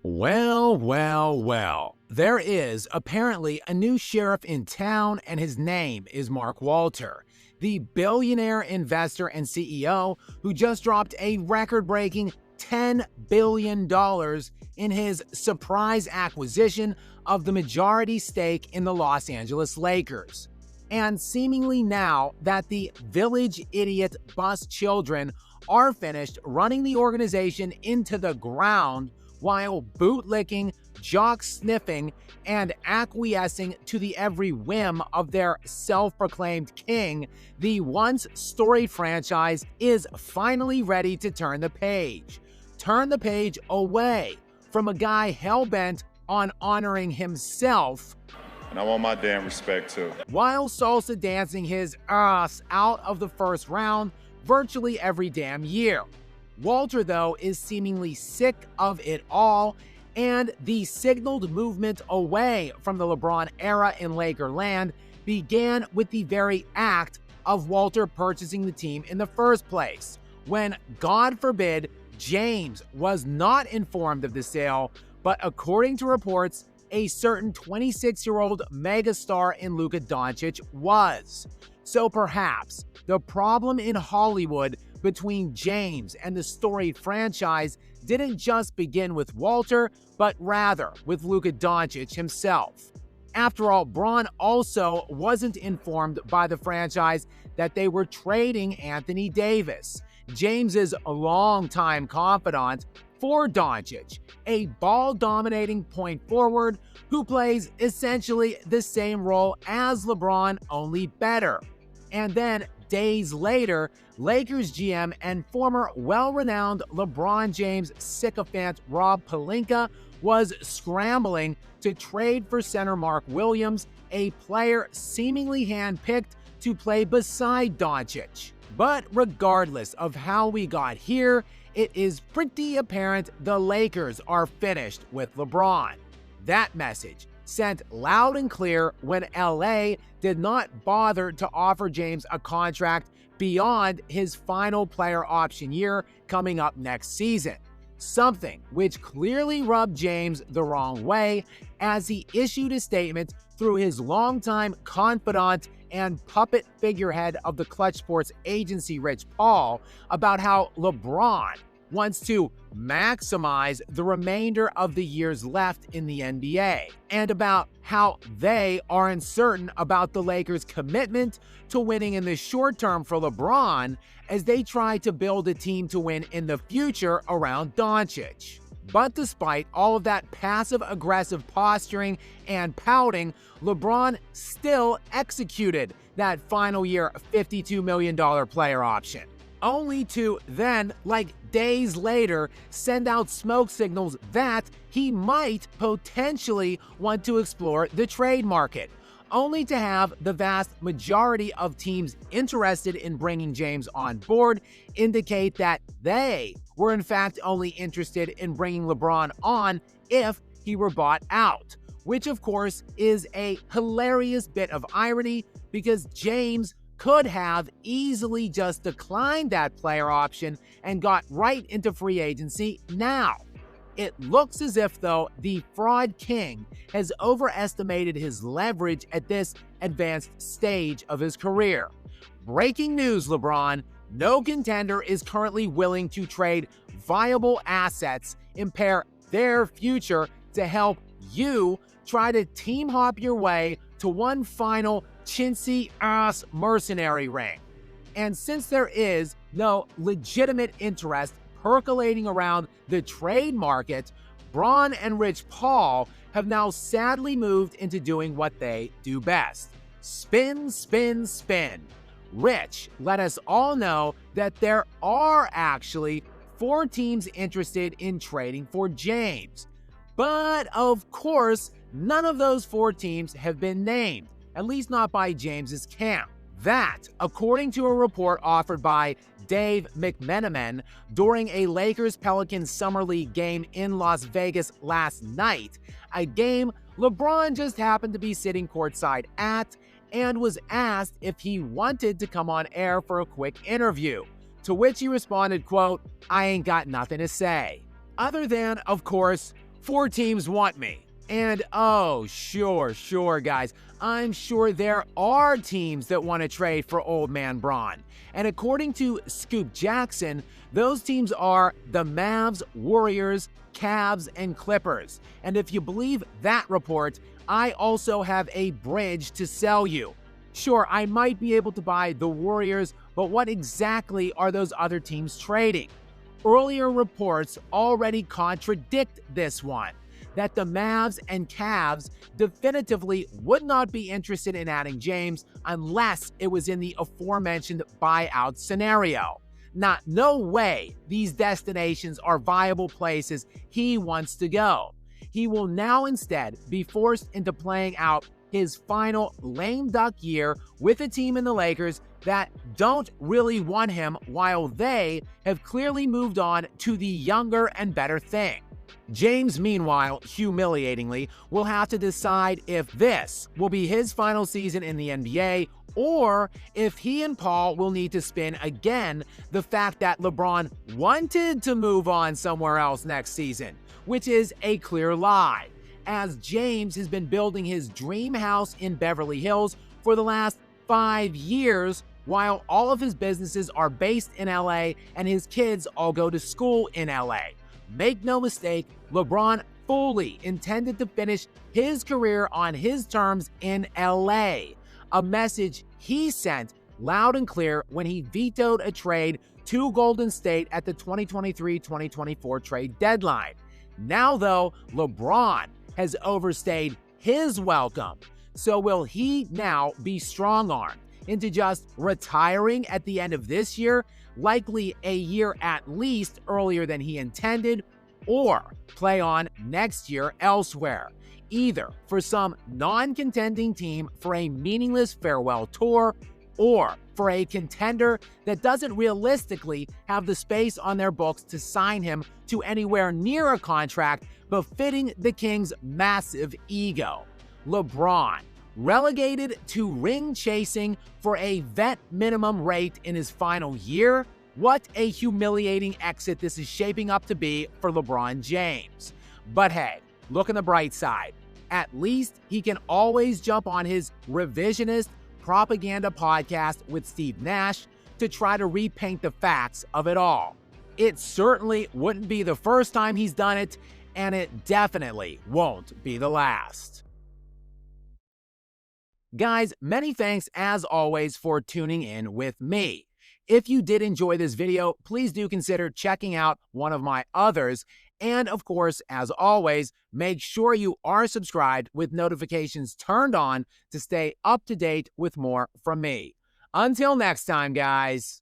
Well, well, well. There is apparently a new sheriff in town, and his name is Mark Walter, the billionaire investor and CEO who just dropped a record-breaking $10 billion in his surprise acquisition of the majority stake in the Los Angeles Lakers. And seemingly now that the village idiot bus children are finished running the organization into the ground while bootlicking, jock-sniffing, and acquiescing to the every whim of their self-proclaimed king, the once storied franchise is finally ready to turn the page. Turn the page away from a guy hell-bent on honoring himself, and I want my damn respect too, while salsa dancing his ass out of the first round virtually every damn year. Walter, though, is seemingly sick of it all, and the signaled movement away from the LeBron era in Lakerland began with the very act of Walter purchasing the team in the first place, when, God forbid, James was not informed of the sale, but according to reports, a certain 26-year-old megastar in Luka Doncic was. So perhaps the problem in Hollywood between James and the storied franchise didn't just begin with Walter, but rather with Luka Doncic himself. After all, Bron also wasn't informed by the franchise that they were trading Anthony Davis, James's longtime confidant, for Doncic, a ball-dominating point forward who plays essentially the same role as LeBron, only better. And then, days later, Lakers GM and former well-renowned LeBron James sycophant Rob Pelinka was scrambling to trade for center Mark Williams, a player seemingly handpicked to play beside Doncic. But regardless of how we got here, it is pretty apparent the Lakers are finished with LeBron. That message sent loud and clear when LA did not bother to offer James a contract beyond his final player option year coming up next season, something which clearly rubbed James the wrong way as he issued a statement through his longtime confidant and puppet figurehead of the Clutch Sports agency, Rich Paul, about how LeBron wants to maximize the remainder of the years left in the NBA, and about how they are uncertain about the Lakers' commitment to winning in the short term for LeBron as they try to build a team to win in the future around Doncic. But despite all of that passive-aggressive posturing and pouting, LeBron still executed that final year $52 million player option, only to then, like days later, send out smoke signals that he might potentially want to explore the trade market, only to have the vast majority of teams interested in bringing James on board indicate that they were in fact only interested in bringing LeBron on if he were bought out, which of course is a hilarious bit of irony because James could have easily just declined that player option and got right into free agency now. It looks as if, though, the fraud king has overestimated his leverage at this advanced stage of his career. Breaking news, LeBron: no contender is currently willing to trade viable assets, impair their future to help you try to team hop your way to one final chintzy-ass mercenary ring. And since there is no legitimate interest percolating around the trade market, Bron and Rich Paul have now sadly moved into doing what they do best: spin, spin, spin. Rich let us all know that there are actually 4 teams interested in trading for James. But of course, none of those 4 teams have been named, at least not by James's camp. That, according to a report offered by Dave McMenamin during a Lakers-Pelicans Summer League game in Las Vegas last night, a game LeBron just happened to be sitting courtside at, and was asked if he wanted to come on air for a quick interview, to which he responded, quote, "I ain't got nothing to say." Other than, of course, 4 teams want me. And oh, sure, guys. I'm sure there are teams that want to trade for old man Bron. And according to Scoop Jackson, those teams are the Mavs, Warriors, Cavs, and Clippers. And if you believe that report, I also have a bridge to sell you. Sure, I might be able to buy the Warriors, but what exactly are those other teams trading? Earlier reports already contradict this one, that the Mavs and Cavs definitively would not be interested in adding James unless it was in the aforementioned buyout scenario. No way these destinations are viable places he wants to go. He will now instead be forced into playing out his final lame duck year with a team in the Lakers that don't really want him, while they have clearly moved on to the younger and better thing. James, meanwhile, humiliatingly, will have to decide if this will be his final season in the NBA, or if he and Paul will need to spin again the fact that LeBron wanted to move on somewhere else next season, which is a clear lie, as James has been building his dream house in Beverly Hills for the last 5 years, while all of his businesses are based in LA and his kids all go to school in LA. Make no mistake, LeBron fully intended to finish his career on his terms in LA, a message he sent loud and clear when he vetoed a trade to Golden State at the 2023-2024 trade deadline. Now, though, LeBron has overstayed his welcome. So will he now be strong-armed into just retiring at the end of this year, likely a year at least earlier than he intended, or play on next year elsewhere, either for some non-contending team for a meaningless farewell tour, or for a contender that doesn't realistically have the space on their books to sign him to anywhere near a contract befitting the Kings' massive ego. LeBron, relegated to ring chasing for a vet minimum rate in his final year? What a humiliating exit this is shaping up to be for LeBron James. But hey, look on the bright side. At least he can always jump on his revisionist propaganda podcast with Steve Nash to try to repaint the facts of it all. It certainly wouldn't be the first time he's done it, and it definitely won't be the last. Guys, many thanks as always for tuning in with me. If you did enjoy this video, please do consider checking out one of my others. And of course, as always, make sure you are subscribed with notifications turned on to stay up to date with more from me. Until next time, guys.